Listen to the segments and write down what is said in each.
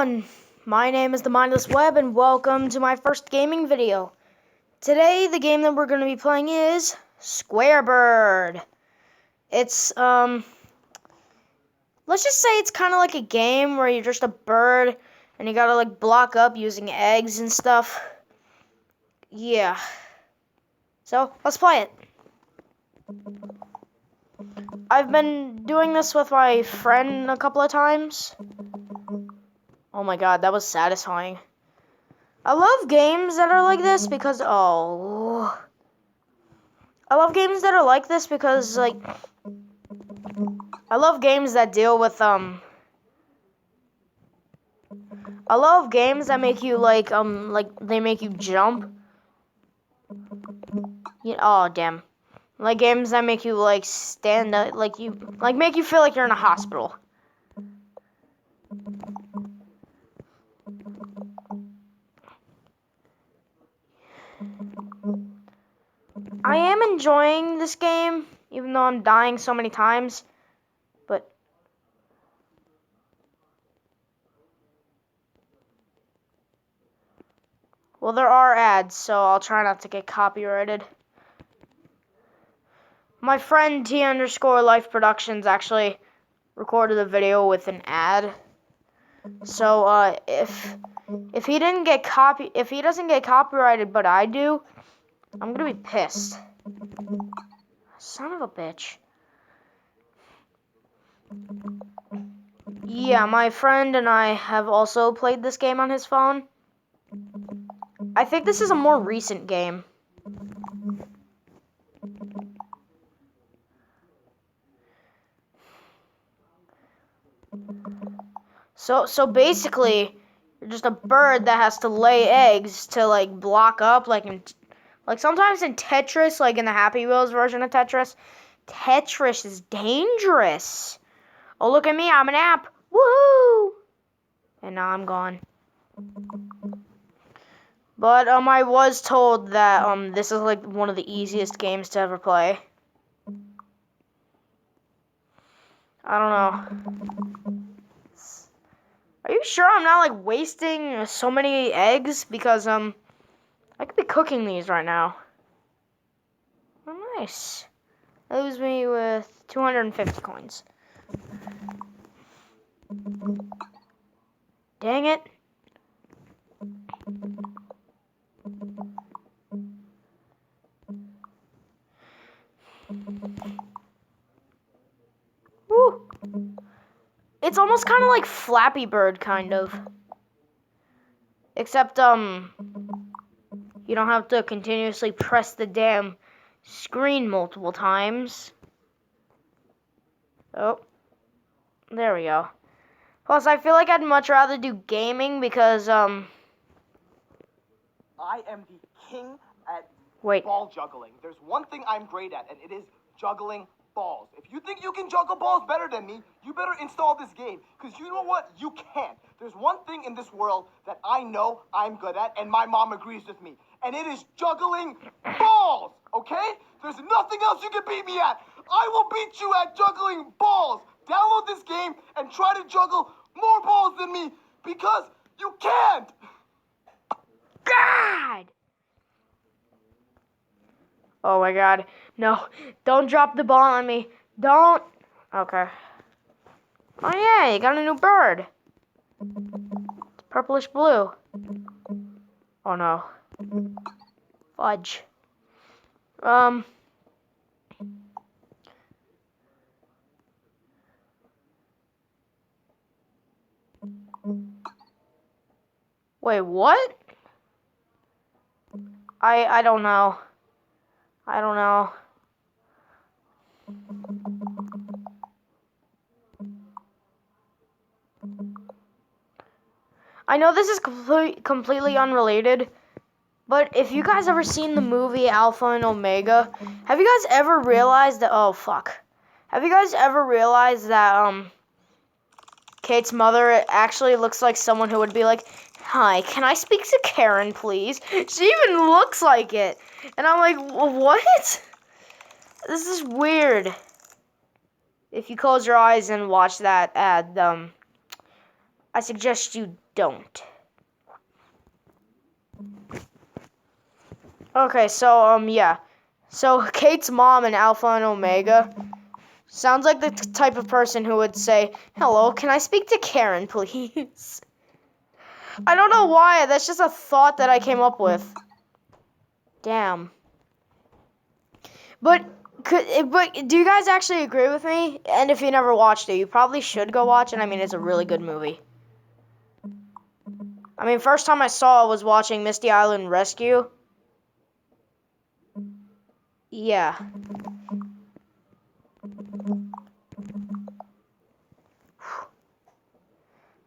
everyone, my name is the Mindless Web and welcome to my first gaming video. Today the game that we're going to be playing is Squarebird. It's let's just say it's kind of like a game where you're just a bird and you gotta like block up using eggs and stuff. Yeah. So let's play it. I've been doing this with my friend a couple of times. Oh my god, that was satisfying. I love games that are like this because, I love games that are like this because, like, I love games that deal with, I love games that make you, like, they make you jump. Oh, damn. Like, games that make you, like, stand up, make you feel like you're in a hospital. I am enjoying this game, even though I'm dying so many times, but well, there are ads, so I'll try not to get copyrighted. My friend T_Life Productions actually recorded a video with an ad. So if he doesn't get copyrighted, but I do, I'm gonna be pissed. Son of a bitch. Yeah, my friend and I have also played this game on his phone. I think this is a more recent game. So basically, you're just a bird that has to lay eggs to like block up, like sometimes in Tetris, like in the Happy Wheels version of Tetris. Tetris is dangerous. Oh, look at me, I'm an app. Woohoo! And now I'm gone. But I was told that this is like one of the easiest games to ever play. I don't know. Are you sure I'm not like wasting so many eggs? Because I could be cooking these right now. Oh, nice. That leaves me with 250 coins. Dang it. Woo. It's almost kind of like Flappy Bird, kind of. Except, you don't have to continuously press the damn screen multiple times. Oh. There we go. Plus, I feel like I'd much rather do gaming because, I am the king at ball juggling. There's one thing I'm great at, and it is juggling balls. If you think you can juggle balls better than me, you better install this game, because you know what? You can't. There's one thing in this world that I know I'm good at, and my mom agrees with me, and it is juggling balls, okay? There's nothing else you can beat me at. I will beat you at juggling balls. Download this game and try to juggle more balls than me, because you can't. God! Oh my god. No. Don't drop the ball on me. Don't. Okay. Oh yeah, you got a new bird. It's purplish blue. Oh no. Fudge. Wait, what? I don't know. I don't know. I know this is completely unrelated, but if you guys ever seen the movie Alpha and Omega, have you guys ever realized that, oh fuck. Have you guys ever realized that, Kate's mother actually looks like someone who would be like, "Hi, can I speak to Karen, please?" She even looks like it. And I'm like, what? This is weird. If you close your eyes and watch that ad, I suggest you don't. Okay, so, yeah. So, Kate's mom in Alpha and Omega sounds like the type of person who would say, "Hello, can I speak to Karen, please?" I don't know why. That's just a thought that I came up with. Damn. But do you guys actually agree with me? And if you never watched it, you probably should go watch it. I mean, it's a really good movie. I mean, first time I saw it was watching Misty Island Rescue. Yeah.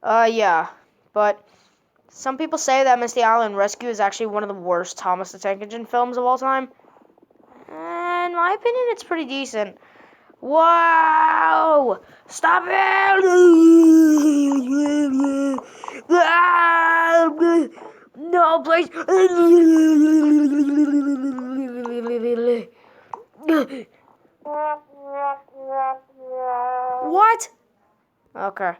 Yeah. But some people say that Misty Island Rescue is actually one of the worst Thomas the Tank Engine films of all time. And in my opinion, it's pretty decent. Wow! Stop it! No, please. What? Okay.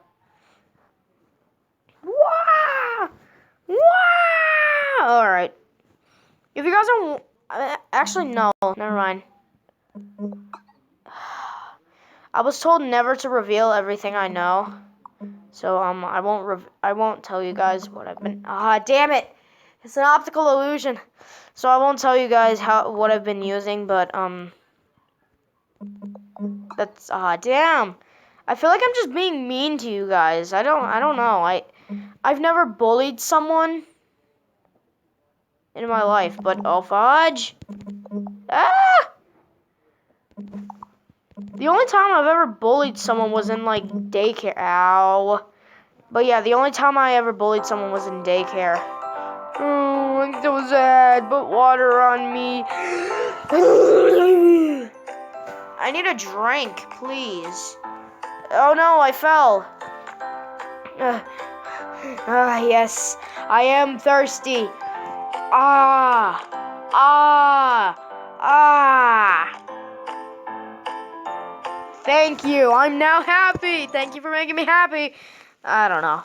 Wow! Wow! Alright. If you guys don't... Actually, no. Never mind. I was told never to reveal everything I know. So, I won't tell you guys what I've been... damn it! It's an optical illusion. So, I won't tell you guys what I've been using, but, that's... damn! I feel like I'm just being mean to you guys. I don't know. I've never bullied someone in my life, but oh fudge! Ah! The only time I've ever bullied someone was in like daycare. Ow! But yeah, the only time I ever bullied someone was in daycare. Oh, I'm so sad. Put water on me. I need a drink, please. Oh no, I fell. Yes, I am thirsty. Thank you. I'm now happy. Thank you for making me happy. I don't know.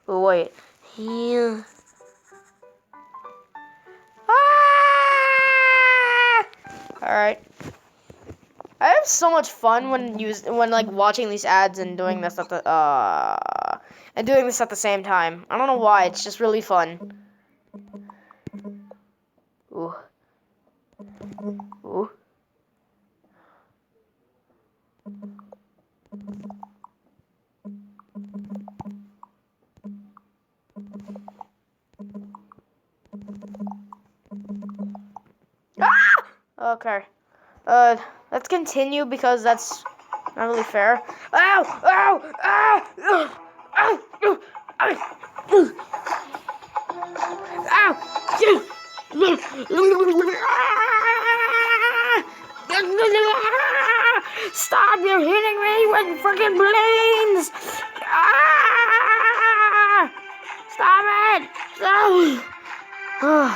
But wait. Here. Alright. I have so much fun when like watching these ads and doing this at the same time. I don't know why. It's just really fun. Ooh. Ooh. Okay. Let's continue because that's not really fair. Ow! Ow! Ow! Ow! Ow! Stop! You're hitting me with freaking planes! Stop it! Stop! Oh,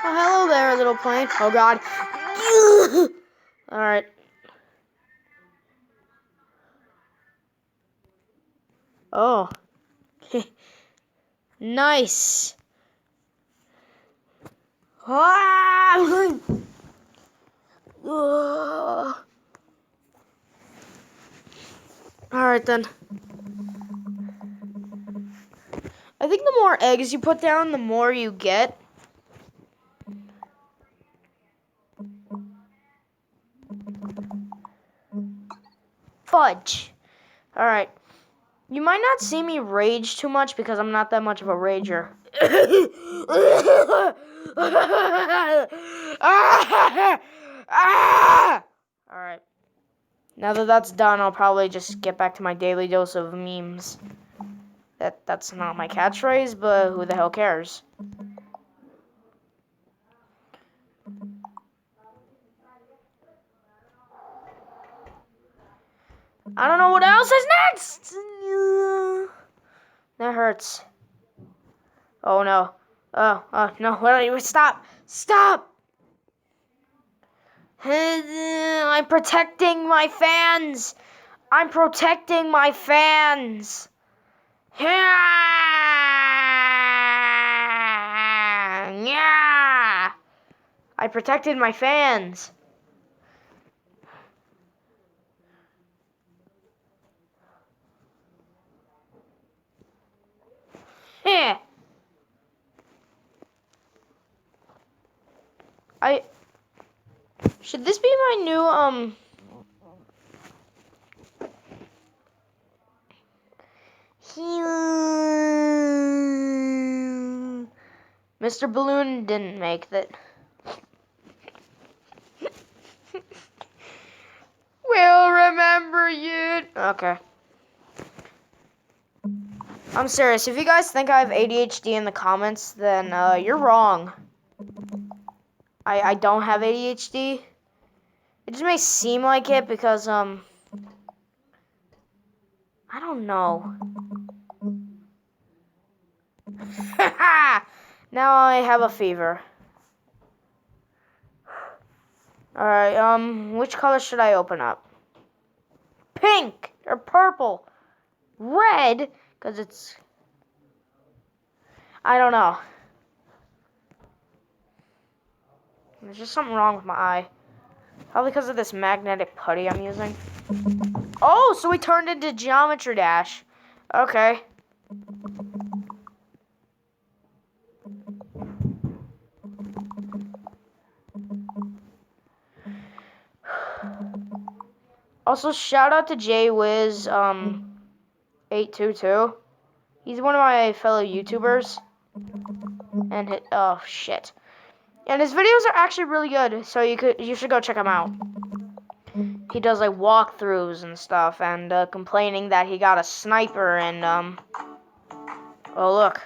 hello there, little plane. Oh, God. All right. Oh. Nice. All right, then. I think the more eggs you put down, the more you get. Fudge. Alright. You might not see me rage too much because I'm not that much of a rager. Alright. Now that that's done, I'll probably just get back to my daily dose of memes. That's not my catchphrase, but who the hell cares? I don't know what else is next! That hurts. Oh no. Oh no. Wait, stop! Stop! I'm protecting my fans! I'm protecting my fans. Yeah. I protected my fans. Heh. Should this be my new Mr. Balloon didn't make that. We'll remember you. Okay. I'm serious. If you guys think I have ADHD in the comments, then you're wrong. I don't have ADHD. It just may seem like it because I don't know. Now I have a fever. Alright, which color should I open up? Pink or purple? Red? Because it's... I don't know. There's just something wrong with my eye. Probably because of this magnetic putty I'm using. Oh, so we turned into Geometry Dash. Okay. Also, shout out to JWiz822. He's one of my fellow YouTubers. And oh shit. And his videos are actually really good, so you should go check him out. He does like walkthroughs and stuff, and complaining that he got a sniper and oh look.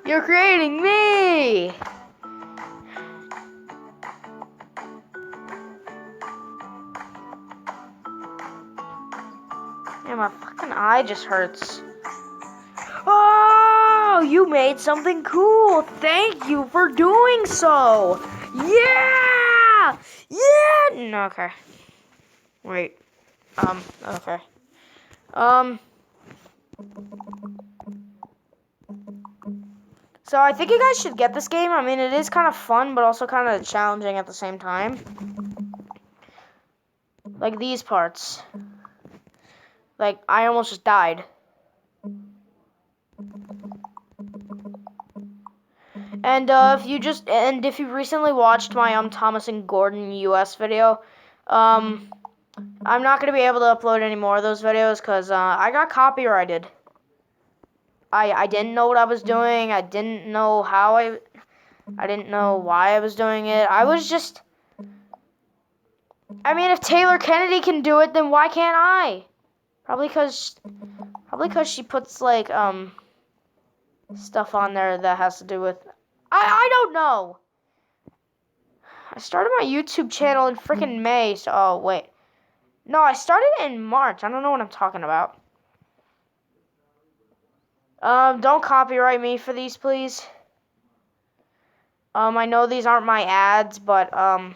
You're creating me! Yeah, my fucking eye just hurts. Oh, you made something cool. Thank you for doing so. Yeah! Yeah! No, okay. Wait. Okay. So I think you guys should get this game. I mean, it is kind of fun, but also kind of challenging at the same time. Like these parts. Like, I almost just died. And if you recently watched my Thomas and Gordon US video, I'm not gonna be able to upload any more of those videos because I got copyrighted. I didn't know what I was doing. I didn't know how I didn't know why I was doing it. I was just. I mean, if Taylor Kennedy can do it, then why can't I? Probably because she puts like stuff on there that has to do with. I don't know. I started my YouTube channel in freaking May. So oh wait, no, I started in March. I don't know what I'm talking about. Don't copyright me for these, please. I know these aren't my ads, but I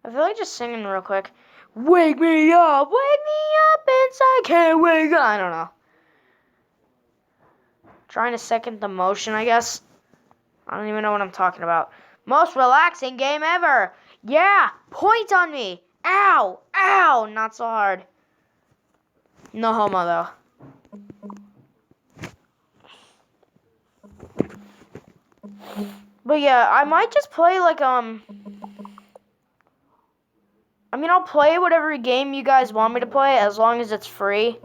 feel like just singing real quick. Wake me up inside, can't wake up. I don't know. Trying to second the motion, I guess. I don't even know what I'm talking about. Most relaxing game ever. Yeah, point on me. Ow, ow, not so hard. No homo though. But yeah, I might just play like I mean, I'll play whatever game you guys want me to play as long as it's free.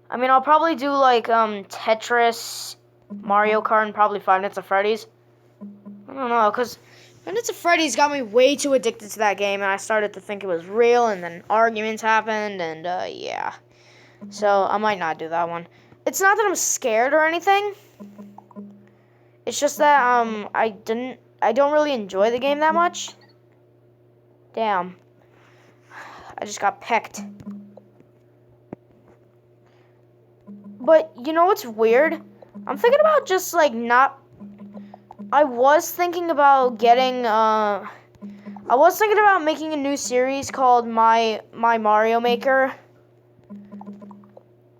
I mean, I'll probably do like Tetris, Mario Kart, and probably Five Nights at Freddy's. I don't know, cause Five Nights at Freddy's got me way too addicted to that game, and I started to think it was real, and then arguments happened, and yeah. So I might not do that one. It's not that I'm scared or anything. It's just that I don't really enjoy the game that much. Damn. I just got pecked. But you know what's weird? I'm thinking about just like not. I was thinking about getting. I was thinking about making a new series called My Mario Maker.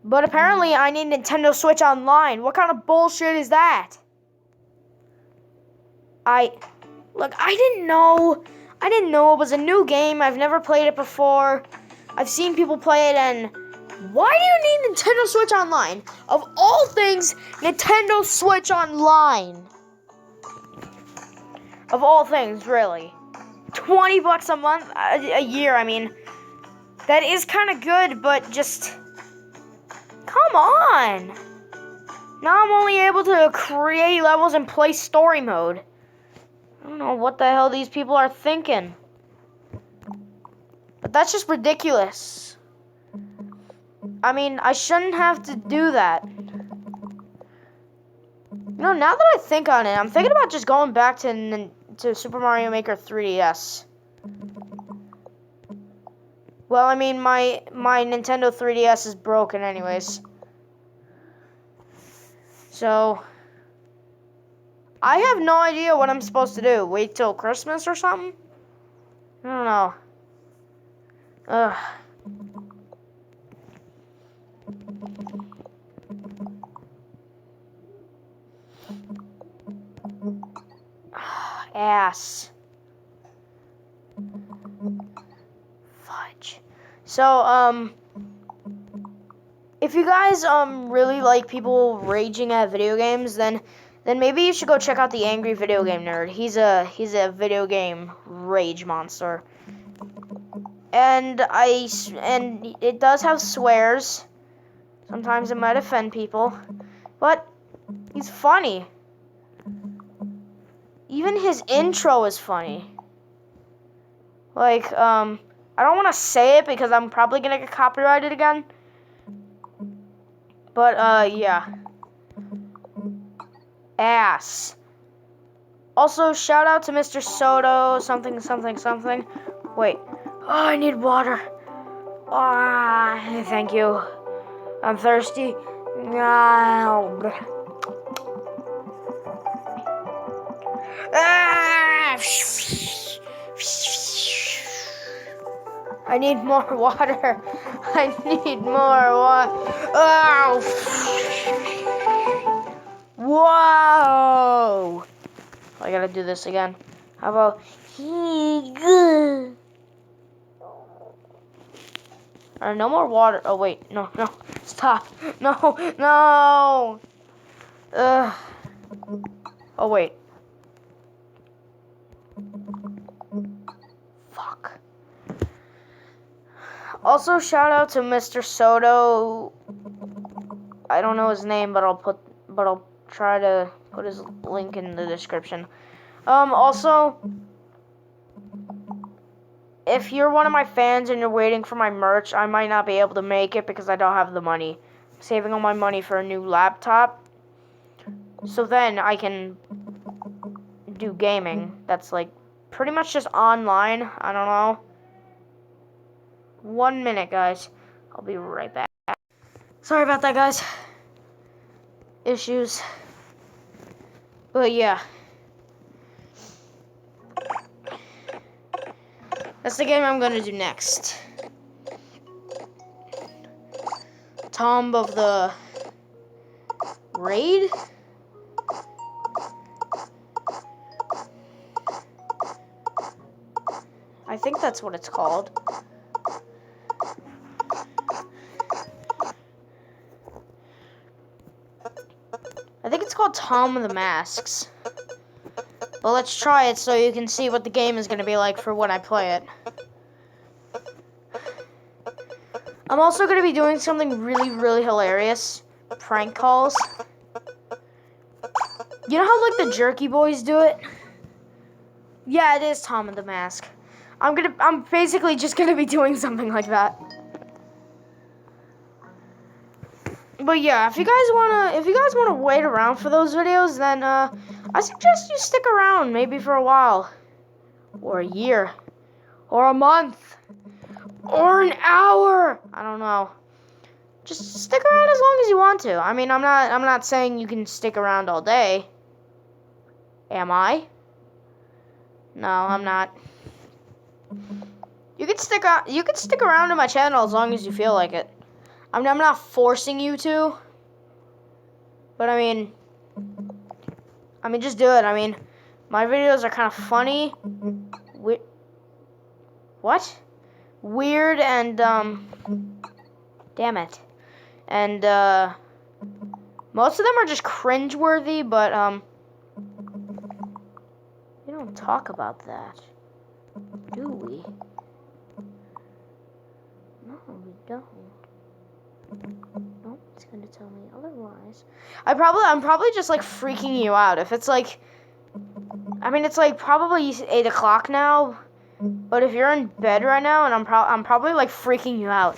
But apparently I need Nintendo Switch Online. What kind of bullshit is that? Look, I didn't know it was a new game. I've never played it before. I've seen people play it, and why do you need Nintendo Switch Online? Of all things, Nintendo Switch Online. Of all things, really. $20 a month, a year, I mean. That is kind of good, but just... Come on! Now I'm only able to create levels and play story mode. I don't know what the hell these people are thinking. But that's just ridiculous. I mean, I shouldn't have to do that. You know, now that I think on it, I'm thinking about just going back to Super Mario Maker 3DS. Well, I mean, my Nintendo 3DS is broken anyways. So, I have no idea what I'm supposed to do. Wait till Christmas or something? I don't know. Ugh. Ass. Fudge. So, if you guys really like people raging at video games, then maybe you should go check out the Angry Video Game Nerd. He's a video game rage monster. And it does have swears. Sometimes it might offend people, but he's funny. Even his intro is funny. Like, I don't want to say it because I'm probably gonna get copyrighted again. But, yeah. Ass. Also, shout out to Mr. Soto, something. Wait. Oh, I need water. Thank you. I'm thirsty. I need more water. I need more water. Oh. Whoa. I gotta do this again. How about no more water. Oh wait, no, stop. No. Oh wait. Fuck. Also, shout out to Mr. Soto. I don't know his name, but I'll try to put his link in the description. Also, if you're one of my fans and you're waiting for my merch, I might not be able to make it because I don't have the money. I'm saving all my money for a new laptop. So then I can do gaming. That's like pretty much just online. I don't know. 1 minute, guys. I'll be right back. Sorry about that, guys. Issues. But yeah. That's the game I'm gonna do next. Tomb of the Raid? I think that's what it's called. I think it's called Tom of the Masks. But let's try it so you can see what the game is going to be like for when I play it. I'm also going to be doing something really, really hilarious. Prank calls. You know how, like, the Jerky Boys do it? Yeah, it is Tom of the Mask. I'm basically just going to be doing something like that. But yeah, if you guys wanna wait around for those videos, then I suggest you stick around maybe for a while, or a year, or a month, or an hour. I don't know. just stick around as long as you want to. I mean, I'm not saying you can stick around all day. Am I? No, I'm not. You can stick around to my channel as long as you feel like it. I'm not forcing you to. But I mean, just do it. I mean, my videos are kind of funny. What? Weird and damn it. And most of them are just cringeworthy, but we don't talk about that, do we? No, we don't. Nope, it's gonna tell me otherwise. I'm probably just like freaking you out. If it's like, I mean, it's like probably 8 o'clock now. But if you're in bed right now, and I'm probably like freaking you out.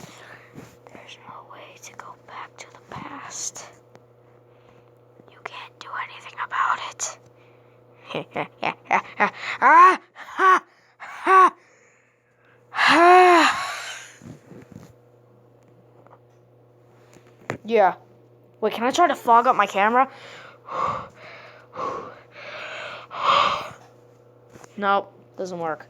There's no way to go back to the past. You can't do anything about it. Yeah. Wait, can I try to fog up my camera? Nope, doesn't work.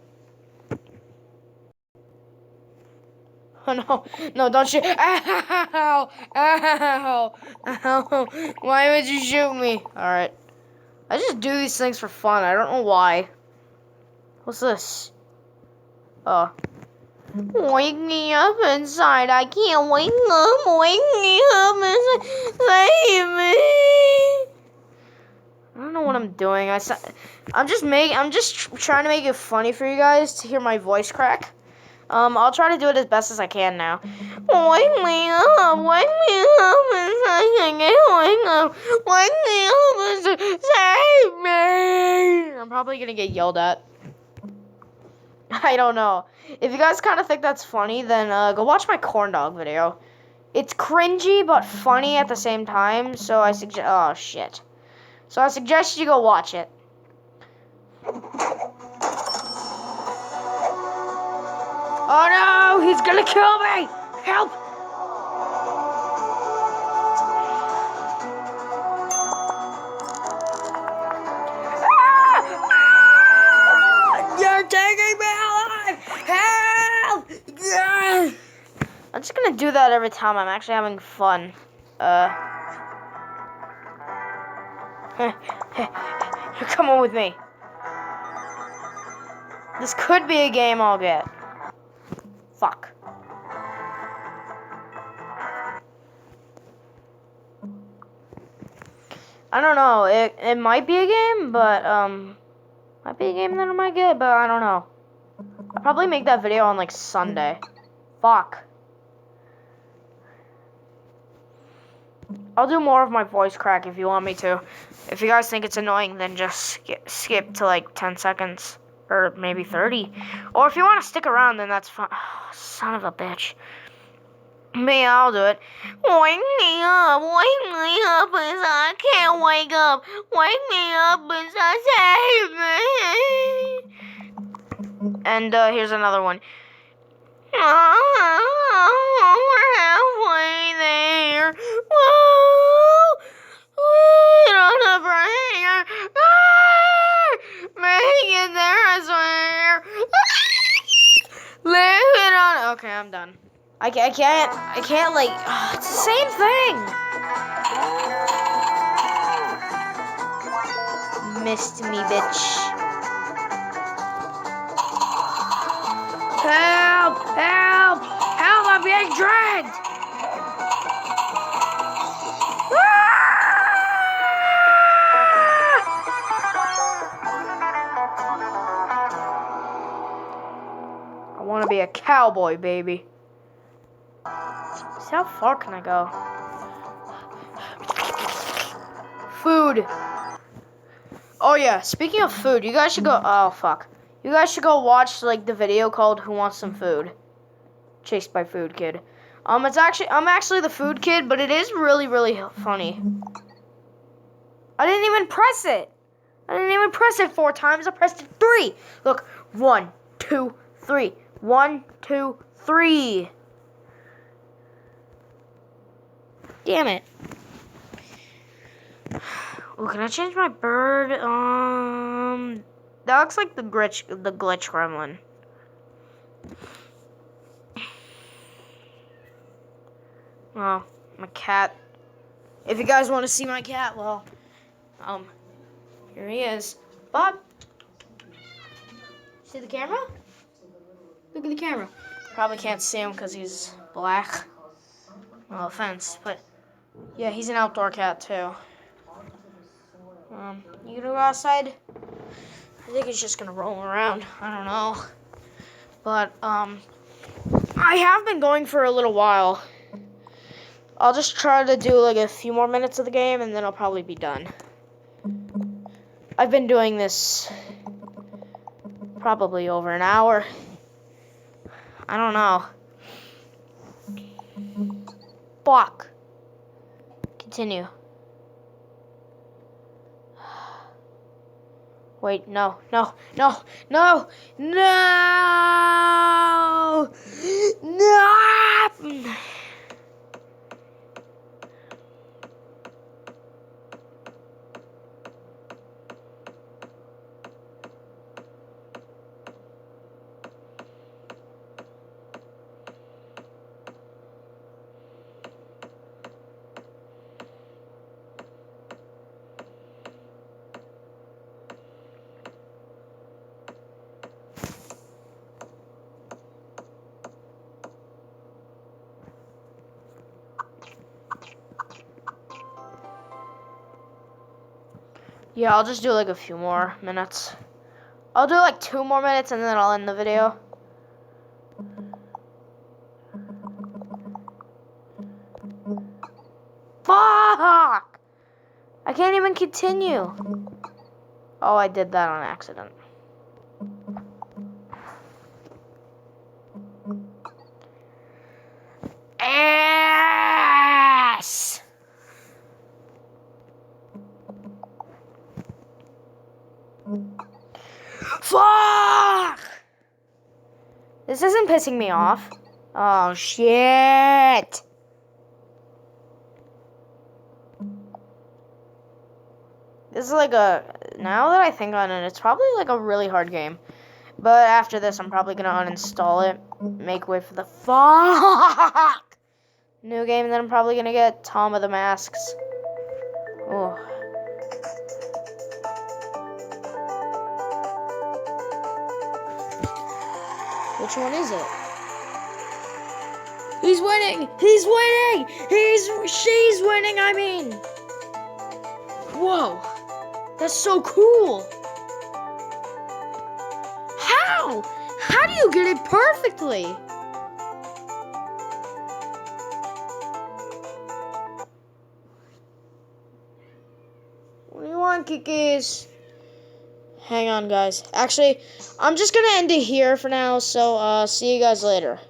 Oh no, don't shoot. Ow! Ow! Ow! Why would you shoot me? Alright. I just do these things for fun. I don't know why. What's this? Oh. Wake me up inside. I can't wake up. Wake me up inside. Save me. I don't know what I'm doing. I'm just trying to make it funny for you guys to hear my voice crack. I'll try to do it as best as I can now. Wake me up, wake me up, and I can't wake up. Wake me up and save me. I'm probably gonna get yelled at. I don't know. If you guys kind of think that's funny, then go watch my corn dog video. It's cringy but funny at the same time. So I suggest. Oh shit. So I suggest you go watch it. Oh no, he's gonna kill me! Help! You're taking me alive! Help! I'm just gonna do that every time. I'm actually having fun. Come on with me. This could be a game I'll get. Fuck. I don't know. It might be a game, but might be a game that I might get, but I don't know. I'll probably make that video on like Sunday. Fuck. I'll do more of my voice crack if you want me to. If you guys think it's annoying, then just skip to like 10 seconds. Or maybe 30. Or if you want to stick around, then that's fine. Oh, son of a bitch. Me, I'll do it. Wake me up, as I can't wake up. Wake me up, as I save me. And here's another one. We're halfway there. Whoa, we don't have prayer. Make it there, I swear. Live it on. Okay, I'm done. I can't like. It's the same thing. Missed me, bitch. Help! Help! Help! I'm being dragged. I want to be a cowboy, baby. See, how far can I go? Food. Oh yeah, speaking of food, you guys should go. Oh fuck. You guys should go watch like the video called "Who Wants Some Food?" Chased by Food Kid. I'm actually the Food Kid, but it is really, really funny. I didn't even press it. I didn't even press it 4 times. I pressed it 3. Look, 1, 2, 3. 1, 2, 3. Damn it. Oh, can I change my bird? That looks like the glitch gremlin. Oh, my cat. If you guys want to see my cat, well, here he is. Bob, see the camera? Look at the camera. Probably can't see him because he's black. No offense, but yeah, he's an outdoor cat too. You gonna go outside? I think he's just gonna roll around. I don't know. But I have been going for a little while. I'll just try to do like a few more minutes of the game and then I'll probably be done. I've been doing this probably over an hour. I don't know. Fuck. Continue. Wait, no. No! Yeah, I'll just do like a few more minutes. I'll do like 2 more minutes and then I'll end the video. Fuck! I can't even continue. Oh, I did that on accident. Ass! Fuck! This isn't pissing me off. Oh, shit. This is like now that I think on it, it's probably like a really hard game. But after this, I'm probably gonna uninstall it. Make way for the fuck! New game, and then I'm probably gonna get Tom of the Masks. Oh. Which one is it? He's winning! He's winning! She's winning, I mean! Whoa! That's so cool! How? How do you get it perfectly? What do you want, Kikis? Hang on, guys. Actually, I'm just gonna end it here for now, so see you guys later.